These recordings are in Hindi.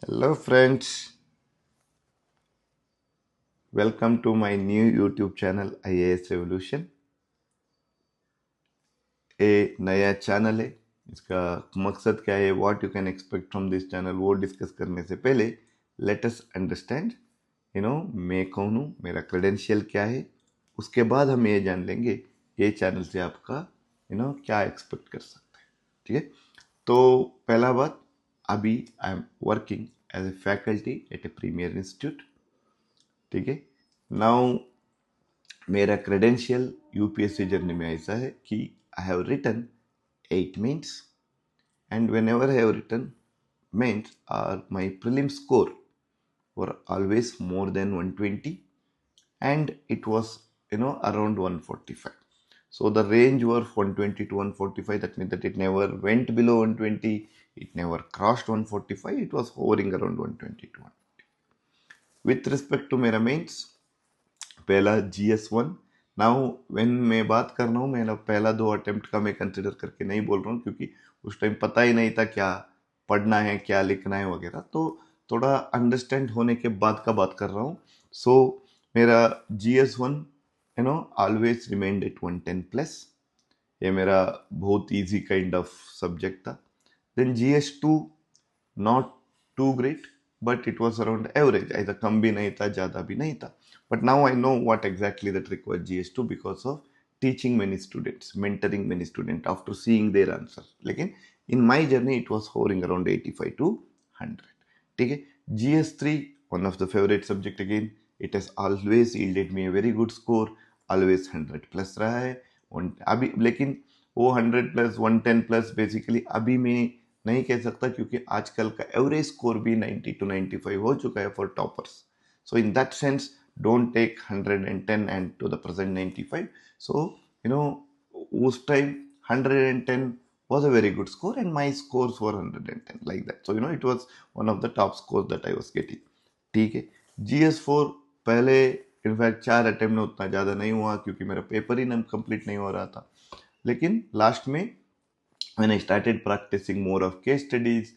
Hello friends, welcome to my new YouTube channel IAS Revolution। ये नया चैनल है। इसका मकसद क्या है, what you can expect from this channel, वो डिस्कस करने से पहले लेट अस अंडरस्टैंड मैं कौन हूँ, मेरा क्रेडेंशियल क्या है। उसके बाद हम ये जान लेंगे ये चैनल से आपका क्या एक्सपेक्ट कर सकते हैं। ठीक है, तो पहला बात, अभी I am working as a faculty at a premier institute. ठीक है, नाउ मेरा क्रेडेंशियल यूपीएससी जर्नी में ऐसा है कि I have written 8 mains, and whenever I have written mains, my prelim score were always more than 120, and it was around 145. So the range were 120 to 145. That means that it never went below 120, it never crossed 145, it was hovering around 120 to 150. With respect to मेरा mains, पहला GS1। नाउ व्हेन मैं बात कर रहा हूँ, मेरा पहला 2 अटेम्प्ट का मैं कंसिडर करके नहीं बोल रहा हूँ, क्योंकि उस टाइम पता ही नहीं था क्या पढ़ना है, क्या लिखना है वगैरह, तो थोड़ा अंडरस्टैंड होने के बाद का बात कर रहा हूँ। सो मेरा GS1 ऑलवेज रिमेंड एट 110+। ये मेरा बहुत इजी काइंड ऑफ सब्जेक्ट था। Then GS2 not too great, but it was around average, ऐसा कम भी नहीं था ज़्यादा भी नहीं था। But now I know what exactly that requires GS2 because of teaching many students, mentoring many students after seeing their answer. लेकिन in my journey it was hovering around 85 to 100। ठीक है, GS3 one of the favorite subject again, it has always yielded me a very good score, always 100+ रहा है। अभी लेकिन वो 100+, 110+ बेसिकली अभी मैं नहीं कह सकता, क्योंकि आजकल का एवरेज स्कोर भी 90 to 95 हो चुका है for toppers. So in that sense, don't take 110 and to the present 95. So उस time 110 was a very good score, and my scores were 110 like that. So it was one of the top scores that I was getting। ठीक है, GS4 पहले इनफैक्ट 4 अटेम्प्ट में उतना ज़्यादा नहीं हुआ, क्योंकि मेरा पेपर ही कंप्लीट नहीं हो रहा था। लेकिन लास्ट में when I started practicing more of case studies,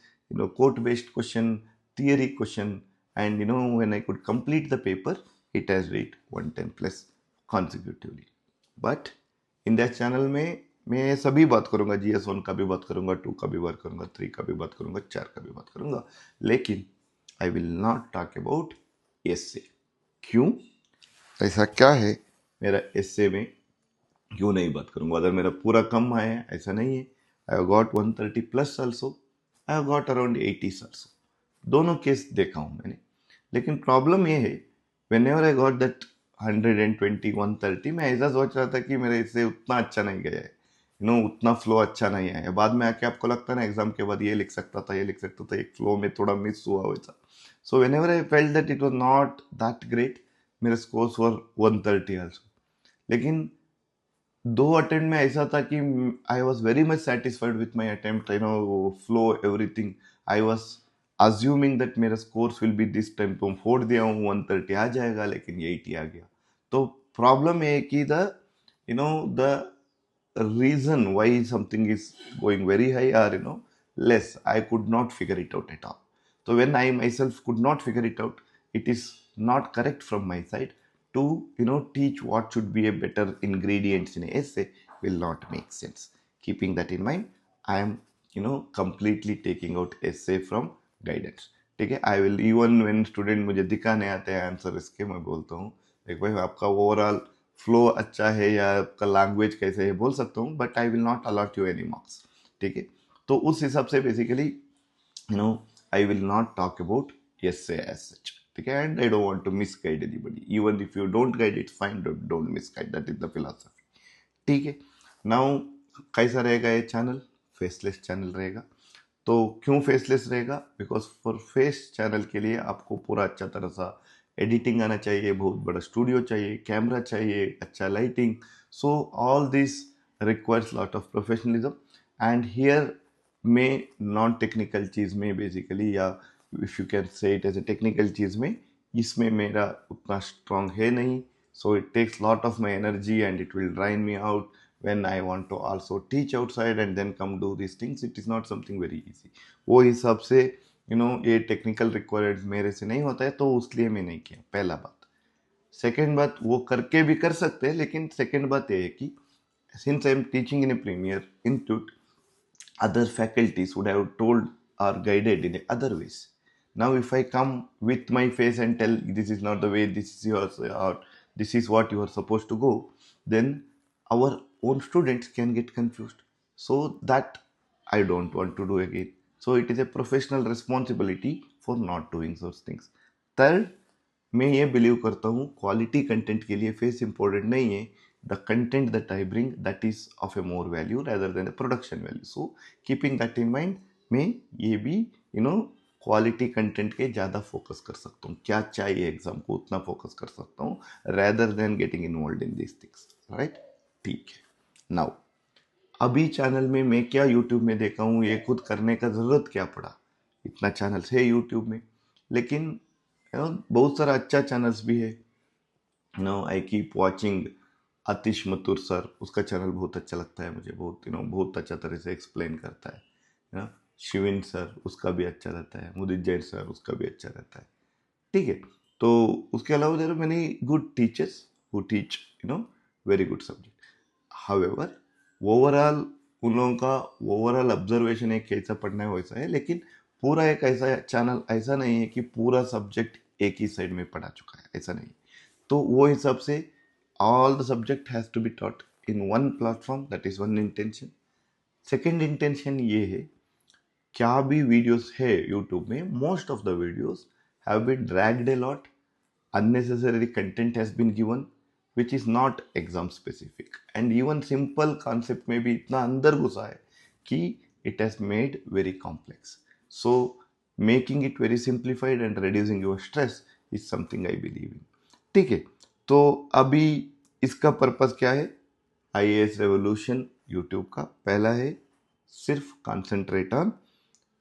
quote based question, theory question, and when I could complete the paper, it has reached 110+ consecutively। But in that channel में मैं सभी बात करूंगा, GS1 का भी बात करूंगा, 2 का भी बात करूंगा, 3 का भी बात करूंगा, 4 का भी बात करूंगा, लेकिन I will not talk about essay. क्यों, ऐसा क्या है मेरा एसे में, क्यों नहीं बात करूंगा? अगर मेरा पूरा कम आया है, ऐसा नहीं है। I have got 130+ also, I have got around 80 also, दोनों केस देखा हूं मैंने। लेकिन प्रॉब्लम ये है, when ever I got that 120 130, मैं ऐसा सोच रहा था कि मेरे इससे उतना अच्छा नहीं गया है, उतना फ्लो अच्छा नहीं आया। बाद में आके आपको लगता है ना, एग्जाम के बाद ये लिख सकता था, ये लिख सकता था, एक फ्लो में थोड़ा मिस हुआ वैसा। So whenever I felt that it was not that great, मेरे स्कोर्स वर 130 ऑल्सो। लेकिन 2 अटेम्प्ट में ऐसा था कि I was very much satisfied with my attempt, flow everything. I was assuming that मेरा scores will be this time, तो फोड़ दिया हूँ, 130 आ जाएगा, लेकिन ये 80 आ गया। तो प्रॉब्लम है कि the reason why something is going very high or less, I could not figure it out at all. So when I myself could not figure it out, it is not correct from my side to teach what should be a better ingredients in a essay, will not make sense। Keeping that in mind, I am completely taking out essay from guidance। ठीक है, I will even when student मुझे दिखाने आते हैं आंसर इसके, मैं बोलता हूँ देख भाई, आपका ओवरऑल फ्लो अच्छा है या आपका लैंग्वेज कैसे है बोल सकता हूँ, but I will not allot you any marks. ठीक है, तो उस हिसाब से basically I will not talk about essay as such। ठीक है, and I don't want to misguide anybody, even if you don't guide it's fine, don't misguide, that is the philosophy. ठीक है, नाउ कैसा रहेगा ये चैनल? फेसलेस चैनल रहेगा। तो क्यों फेसलेस रहेगा? बिकॉज फॉर फेस चैनल के लिए आपको पूरा अच्छा तरह सा एडिटिंग आना चाहिए, बहुत बड़ा स्टूडियो चाहिए, कैमरा चाहिए, अच्छा lighting. So all this requires lot of professionalism. And here में नॉन टेक्निकल चीज़ में बेसिकली, या if you can say it as a technical चीज़ में, इसमें मेरा उतना स्ट्रांग है नहीं। So it takes lot of my energy and it will drain me out when I want to also teach outside and then come do these things, it is not something very easy। वो हिसाब से ये टेक्निकल रिक्वायर्ड मेरे से नहीं होता है तो उसलिए मैं नहीं किया, पहला बात। सेकेंड बात, वो करके भी कर सकते हैं, लेकिन सेकेंड बात ये है कि since I am teaching in A premier institute, other faculties would have told or guided in other ways. Now, if I come with my face and tell this is not the way, this is yours, or this is what you are supposed to go, then our own students can get confused. So that I don't want to do again. So it is a professional responsibility for not doing those things. Third, मैं ये बिलीव करता हूँ क्वालिटी कंटेंट के लिए फेस इंपॉर्टेंट नहीं है, the content that I bring that is of A more value rather than the production value. So keeping that in mind, मैं ये भी क्वालिटी कंटेंट के ज़्यादा फोकस कर सकता हूँ, क्या चाहिए एग्जाम को उतना फोकस कर सकता हूँ rather than getting involve in this things, right. ठीक है. नाउ अभी चैनल में मैं क्या यूट्यूब में देखा हूँ, ये खुद करने का ज़रूरत क्या पड़ा, इतना चैनल्स है यूट्यूब में, लेकिन बहुत सारा अच्छा चैनल्स भी है. I keep watching Aatish Mathur sir, उसका चैनल बहुत अच्छा लगता है मुझे, बहुत बहुत अच्छा तरह से एक्सप्लेन करता है. शिविन सर, उसका भी अच्छा रहता है. मुदित जैन सर, उसका भी अच्छा रहता है. ठीक है. तो उसके अलावा there are many good teachers who teach very good subject. However overall उन लोगों का ओवरऑल ऑब्जर्वेशन एक कैसा पढ़ना है वैसा है, लेकिन पूरा एक ऐसा चैनल ऐसा नहीं है कि पूरा सब्जेक्ट एक ही साइड में पढ़ा चुका है, ऐसा नहीं. तो वो हिसाब से all the subject has to be taught in one platform, that is one intention. Second intention ये है, क्या भी वीडियोस है यूट्यूब में, most of the videos have been dragged a lot, unnecessary content has been given which is not exam specific, and even simple concept में भी इतना अंदर घुसा है कि it has made very complex. So making it very simplified and reducing your stress is something I believe in. ठीक है. तो अभी इसका पर्पस क्या है, IAS रेवोल्यूशन यूट्यूब का पहला है सिर्फ concentrate on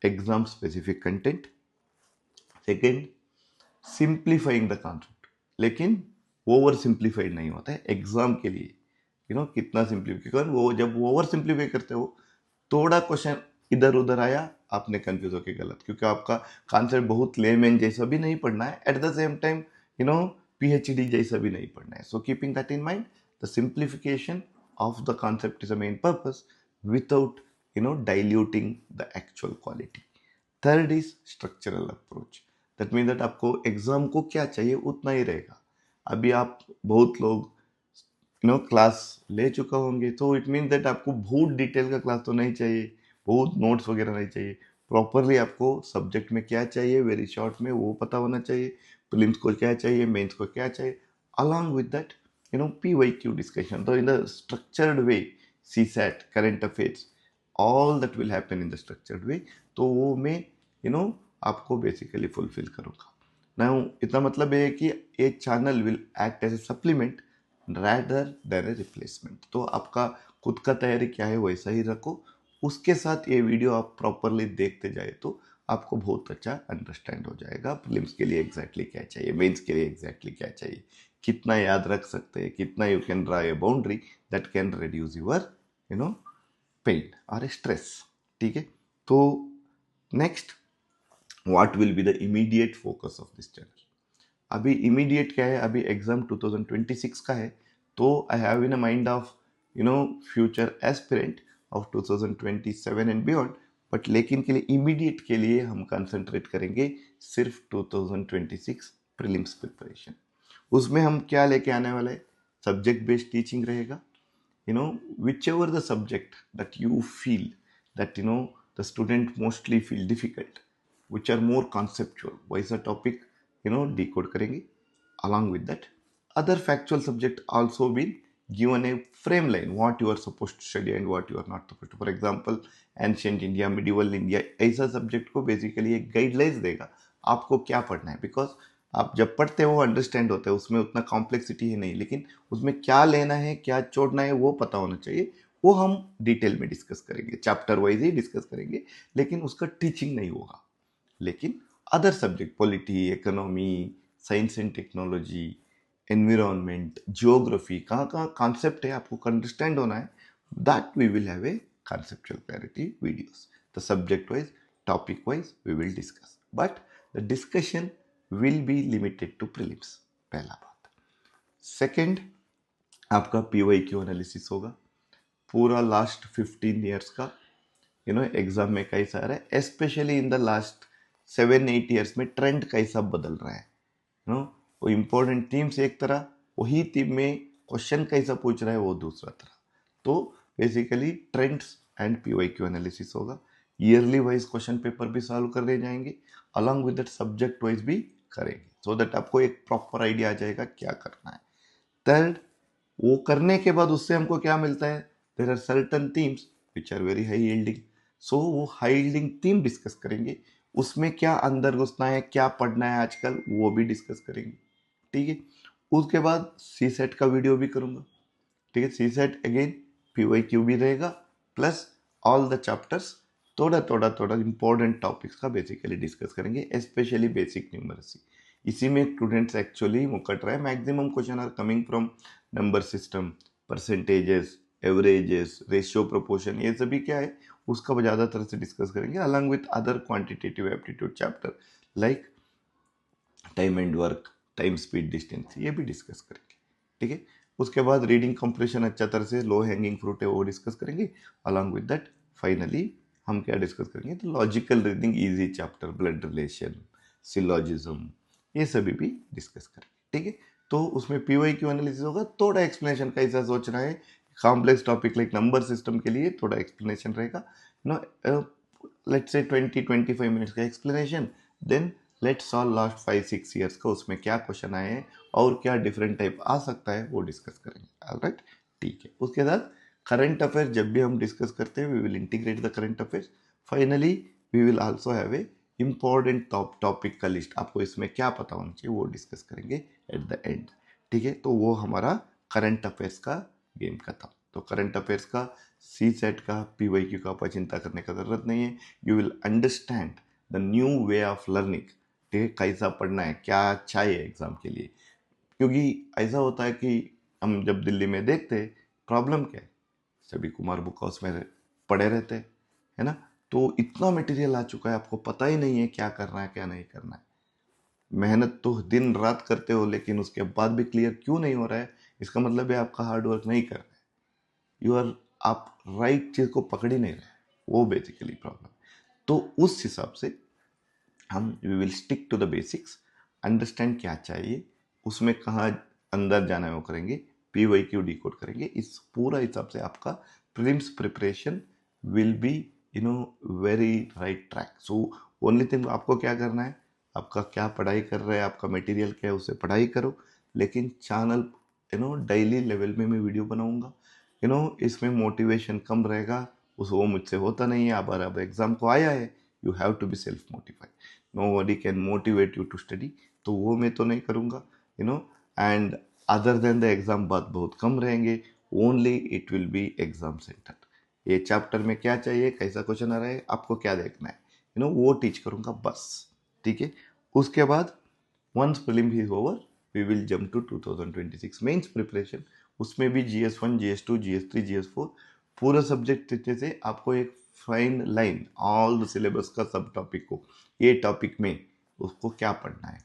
exam specific content. Second, simplifying the concept, लेकिन ओवर सिंप्लीफाइड नहीं होता है एग्जाम के लिए. कितना सिंप्लीफाई, वो जब ओवर सिंप्लीफाई करते हो, थोड़ा क्वेश्चन इधर उधर आया, आपने कंफ्यूज होकर गलत, क्योंकि आपका कॉन्सेप्ट बहुत लेमैन जैसा भी नहीं पढ़ना है, at the same time PhD जैसा भी नहीं पढ़ना है. सो keeping that in mind, the simplification of the concept is the main purpose without diluting the actual quality. Third is structural approach. That mean that आपको एग्जाम को क्या चाहिए उतना ही रहेगा. अभी आप बहुत लोग क्लास ले चुका होंगे, तो इट मीन दैट आपको बहुत डिटेल का क्लास तो नहीं चाहिए, बहुत नोट्स वगैरह नहीं चाहिए. प्रॉपरली आपको सब्जेक्ट में क्या चाहिए वेरी शॉर्ट में वो पता होना चाहिए, प्रीलिम्स को क्या चाहिए, मेंस को क्या चाहिए, along with that PYQ discussion. तो in the structured way, CSAT, current affairs, all that will happen in the structured way. तो वो मैं आपको बेसिकली फुलफिल करूँगा. नाउ इतना मतलब है कि ये channel will act as a supplement rather than a replacement. तो आपका खुद का तैयारी क्या है वैसा ही रखो, उसके साथ ये वीडियो आप प्रॉपरली देखते जाए तो आपको बहुत अच्छा अंडरस्टैंड हो जाएगा प्रीलिम्स के लिए एग्जैक्टली क्या चाहिए, मेंस के लिए एग्जैक्टली क्या चाहिए, कितना याद रख सकते हैं, कितना you can draw a boundary that can reduce your pain और स्ट्रेस. ठीक है. तो next, what will be the immediate focus of this channel. अभी इमीडिएट क्या है, अभी एग्जाम 2026 का है, तो I have in a mind of future aspirant of 2027 and beyond. But लेकिन के लिए इमीडिएट के लिए हम कंसंट्रेट करेंगे सिर्फ 2026 प्रीलिम्स प्रिपरेशन. उसमें हम क्या लेके आने वाले हैं, सब्जेक्ट बेस्ड टीचिंग रहेगा. whichever the subject that you feel that the student mostly feel difficult, which are more conceptual, वैसा topic decode करेंगे. Along with that, other factual subject also been given a frame line what you are supposed to study and what you are not supposed to. For example, ancient India, medieval India, ऐसा सब्जेक्ट को बेसिकली एक गाइडलाइंस देगा आपको क्या पढ़ना है. बिकॉज आप जब पढ़ते हो अंडरस्टैंड होता है, उसमें उतना कॉम्प्लेक्सिटी है नहीं, लेकिन उसमें क्या लेना है क्या छोड़ना है वो पता होना चाहिए. वो हम डिटेल में डिस्कस करेंगे, चैप्टर वाइज ही डिस्कस करेंगे, लेकिन उसका टीचिंग नहीं होगा. लेकिन other subject, polity, economy, science and technology, environment, geography, कहाँ कहाँ कॉन्सेप्ट है आपको अंडरस्टैंड होना है, that we will have a conceptual clarity videos. The subject wise, topic wise, we will discuss. But the discussion will be limited to prelims, पहला बात। सेकंड, आपका PYQ एनालिसिस होगा पूरा लास्ट 15 ईयर्स का, एग्जाम में कैसा रहा है, specially in the last 7-8 years में ट्रेंड कैसा बदल रहा है, वो इंपॉर्टेंट थीम्स एक तरह, वही थीम में क्वेश्चन कैसा पूछ रहा है वो दूसरा तरह। तो basically trends and PYQ analysis होगा। ईयरली वाइज क्वेश्चन पेपर भी सॉल्व कर रहे जाएंगे, along with that subject wise भी करेंगे, सो दैट आपको एक प्रॉपर आइडिया आ जाएगा क्या करना है। थर्ड, वो करने के बाद उससे हमको क्या मिलता है, there are certain themes which are very high yielding, so वो हाई यील्डिंग थीम डिस्कस करेंगे, उसमें क्या अंदर घुसना है, क्या पढ़ना है आजकल, वो भी डिस्कस करेंगे। ठीक है, उसके बाद सी सेट का वीडियो भी करूंगा। ठीक है, सी सेट अगेन PYQ भी रहेगा, प्लस ऑल द चैप्टर्स, थोड़ा थोड़ा थोड़ा इंपॉर्टेंट टॉपिक्स का बेसिकली डिस्कस करेंगे, स्पेशली बेसिक न्यूमरेसी। इसी में स्टूडेंट्स एक्चुअली मुकट रहे, maximum question are coming from number system, percentages, averages, ratio, proportion, ये सभी क्या है उसका ज़्यादातर से डिस्कस करेंगे, along with other quantitative aptitude chapter like time and work, time speed distance, ये भी डिस्कस करेंगे। ठीक है, उसके बाद रीडिंग कंप्रेशन अच्छा तरह से, लो हैंगिंग फ्रूट है वो डिस्कस करेंगे, अलॉन्ग विद दैट फाइनली हम क्या डिस्कस करेंगे, तो logical reading, easy chapter, blood relation, syllogism, ये सभी भी डिस्कस करेंगे। ठीक है, तो उसमें PYQ एनालिसिस होगा, थोड़ा एक्सप्लेनेशन कैसा सोचना है, complex topic like number system के लिए थोड़ा एक्सप्लेनेशन रहेगा, नो लेट्स से 20-25 मिनट्स का explanation, then let's solve last 5-6 years का, उसमें क्या क्वेश्चन आए हैं और क्या डिफरेंट टाइप आ सकता है वो डिस्कस करेंगे। ऑलराइट, ठीक है। उसके बाद करंट अफेयर जब भी हम डिस्कस करते हैं, we will integrate the current affairs, finally we will also have a important topic का लिस्ट, आपको इसमें क्या पता होना चाहिए वो डिस्कस करेंगे एट द एंड। ठीक है, तो वो हमारा करंट अफेयर्स का गेम खत्म। तो करंट अफेयर्स का, सी सेट का, PYQ का आपको चिंता करने का जरूरत नहीं है, you will understand the new way of learning. ठीक है, कैसा पढ़ना है, क्या चाहिए एग्जाम के लिए, क्योंकि ऐसा होता है कि हम जब दिल्ली में देखते, प्रॉब्लम क्या है, सभी कुमार बुक हाउस में पढ़े रहते हैं, है ना, तो इतना मटेरियल आ चुका है, आपको पता ही नहीं है क्या करना है क्या नहीं करना है, मेहनत तो दिन रात करते हो लेकिन उसके बाद भी क्लियर क्यों नहीं हो रहा है, इसका मतलब है आपका हार्ड वर्क नहीं कर रहे, यू आर, आप राइट चीज को पकड़ ही नहीं रहे, वो बेसिकली प्रॉब्लम। तो उस हिसाब से हम we will stick to the basics, understand क्या चाहिए, उसमें कहाँ अंदर जाना है वो करेंगे, PYQ डिकोड करेंगे, इस पूरा हिसाब से आपका prelims preparation will be very right track. So only thing आपको क्या करना है, आपका क्या पढ़ाई कर रहे हैं, आपका मटेरियल क्या है, उसे पढ़ाई करो, लेकिन चैनल डेली लेवल में मैं वीडियो बनाऊंगा, इसमें मोटिवेशन कम रहेगा, उस वो मुझसे होता नहीं है, अब एग्जाम को आया है, you have to be self motivated, nobody can motivate you to study, तो वो मैं तो नहीं करूँगा, and other than the exam बात बहुत कम रहेंगे, only it will be exam centre. ये चैप्टर में क्या चाहिए, कैसा क्वेश्चन आ रहा है, आपको क्या देखना है, वो टीच करूँगा बस। ठीक है, उसके बाद once prelim is over, we will jump to 2026 mains preparation, उसमें भी GS1, GS2, GS3, GS4 पूरा सब्जेक्ट अच्छे से आपको एक fine line, all the syllabus का सब टॉपिक को, ये टॉपिक में उसको क्या पढ़ना है,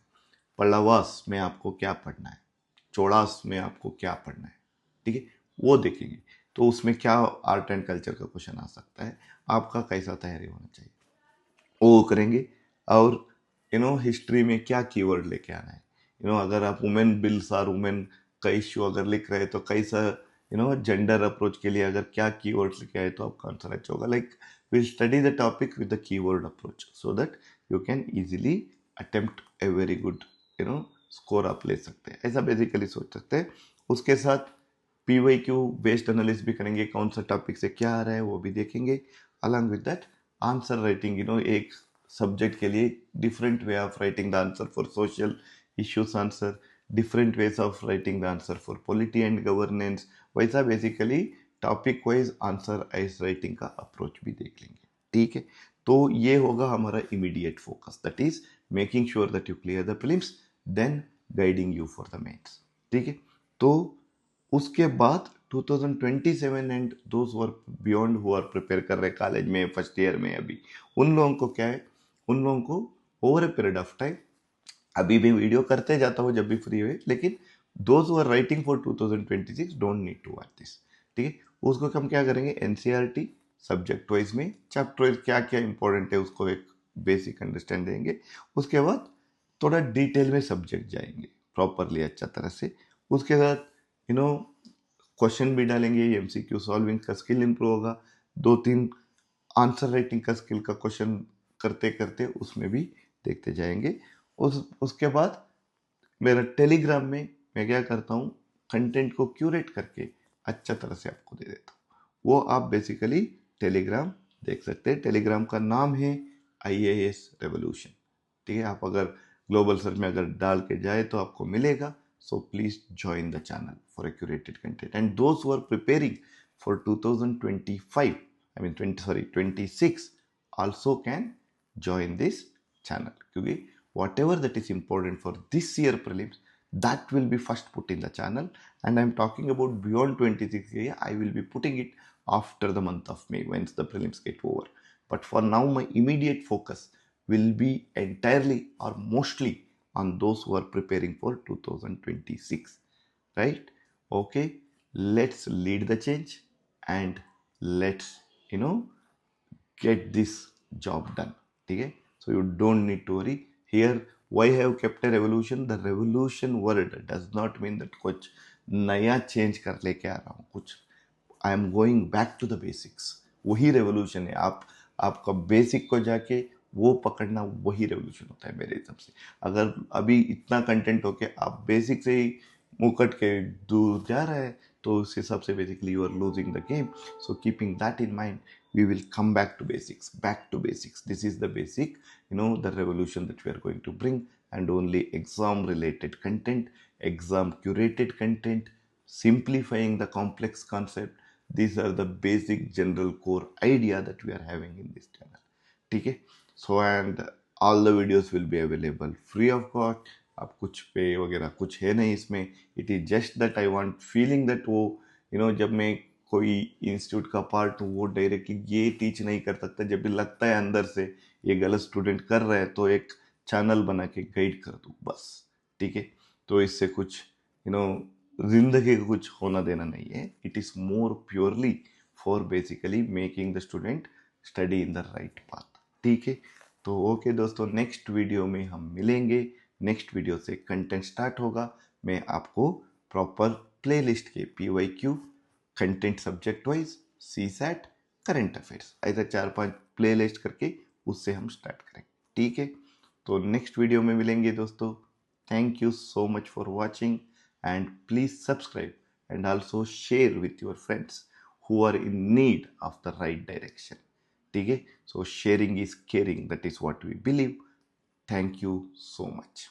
पल्लवास में आपको क्या पढ़ना है, चौड़ास में आपको क्या पढ़ना है, ठीक है, वो देखेंगे। तो उसमें क्या आर्ट एंड कल्चर का क्वेश्चन आ सकता है, आपका कैसा तैयारी होना चाहिए वो करेंगे। और हिस्ट्री में क्या कीवर्ड लेके आना है, अगर आप वुमेन बिल्स और वुमेन का इश्यू अगर लिख रहे हैं तो कैसा, जेंडर अप्रोच के लिए अगर क्या कीवर्ड्स लेके आए तो आपका आंसर अच्छा होगा, like will study the topic with the keyword approach so that you can easily attempt a very good score आप ले सकते हैं, ऐसा बेसिकली सोच सकते हैं। उसके साथ PYQ बेस्ड एनालिसिस भी करेंगे, कौन सा टॉपिक से क्या आ रहा है वो भी देखेंगे, along with that answer writing, एक सब्जेक्ट के लिए different way of writing the answer for social issues answer, different ways of writing the answer for polity and governance, वैसा बेसिकली टॉपिक वाइज आंसर आइज राइटिंग का अप्रोच भी देख लेंगे। ठीक है, तो ये होगा हमारा immediate focus, that is making sure that you clear the prelims, then guiding you for the mains. ठीक है, तो उसके बाद 2027 and those were beyond who are prepare कर रहे कॉलेज में फर्स्ट ईयर में, अभी उन लोगों को क्या है, उन लोगों को over a period of time, अभी भी वीडियो करते जाता हूँ जब भी फ्री हुए, लेकिन those who are writing for 2026 don't need to watch this, ठीक है। उसको हम क्या करेंगे, एनसीईआरटी सब्जेक्ट वाइज में चैप्टर वाइज क्या क्या इंपॉर्टेंट है उसको एक बेसिक अंडरस्टैंड देंगे। उसके बाद थोड़ा डिटेल में सब्जेक्ट जाएंगे प्रॉपरली अच्छा तरह से। उसके बाद क्वेश्चन भी डालेंगे, एमसीक्यू सॉल्विंग का स्किल इंप्रूव होगा, 2-3 आंसर राइटिंग का स्किल का क्वेश्चन करते करते उसमें भी देखते जाएंगे। उसके बाद मेरा टेलीग्राम में मैं क्या करता हूँ, कंटेंट को क्यूरेट करके अच्छा तरह से आपको दे देता हूँ। वो आप बेसिकली टेलीग्राम देख सकते हैं। टेलीग्राम का नाम है IAS रेवोल्यूशन, ठीक है। आप अगर ग्लोबल सर्च में अगर डाल के जाए तो आपको मिलेगा। So please join the channel for a curated content, and those who are preparing for 2025, I mean 26 also can join this channel, क्योंकि whatever that is important for this year prelims, that will be first put in the channel. And I'm talking about beyond 26 year, I will be putting it after the month of May once the prelims get over. But for now my immediate focus will be entirely or mostly on those who are preparing for 2026, right? Okay, let's lead the change and let's you know get this job done, okay? So you don't need to worry here. Why I have kept a revolution? The revolution word does not mean that कुछ नया चेंज कर लेके आ रहा हूँ कुछ। I am going back to the basics, वही रेवोल्यूशन है। आपका बेसिक को जाके वो पकड़ना, वही रेवोल्यूशन होता है मेरे हिसाब से। अगर अभी इतना कंटेंट होके आप बेसिक से ही मुकट के दूर जा रहे हैं तो उस हिसाब से basically you are losing the game. So keeping that in mind, we will come back to basics, this is the basic, the revolution that we are going to bring. And only exam related content, exam curated content, simplifying the complex concept, these are the basic general core idea that we are having in this channel, ठीक है। So and all the videos will be available free of cost. अब कुछ पे वगैरह कुछ है नहीं इसमें। It is just that I want feeling that वो जब मैं कोई इंस्टीट्यूट का पार्ट हूँ वो डायरेक्टली ये टीच नहीं कर सकता। जब भी लगता है अंदर से ये गलत स्टूडेंट कर रहे हैं तो एक चैनल बना के गाइड कर दूँ बस, ठीक है। तो इससे कुछ जिंदगी का कुछ होना देना नहीं है। It is more purely for basically making the student study in the right path, ठीक है। तो ओके दोस्तों, नेक्स्ट वीडियो में हम मिलेंगे। नेक्स्ट वीडियो से कंटेंट स्टार्ट होगा। मैं आपको प्रॉपर प्लेलिस्ट के PYQ, content subject wise, CSAT, current affairs, ऐसा 4-5 प्ले लिस्ट करके उससे हम स्टार्ट करेंगे, ठीक है। तो नेक्स्ट वीडियो में मिलेंगे दोस्तों। Thank you so much for watching and please subscribe and also share with your friends who are in need of the right direction, ठीक है। So sharing is caring, that is what we believe. Thank you so much.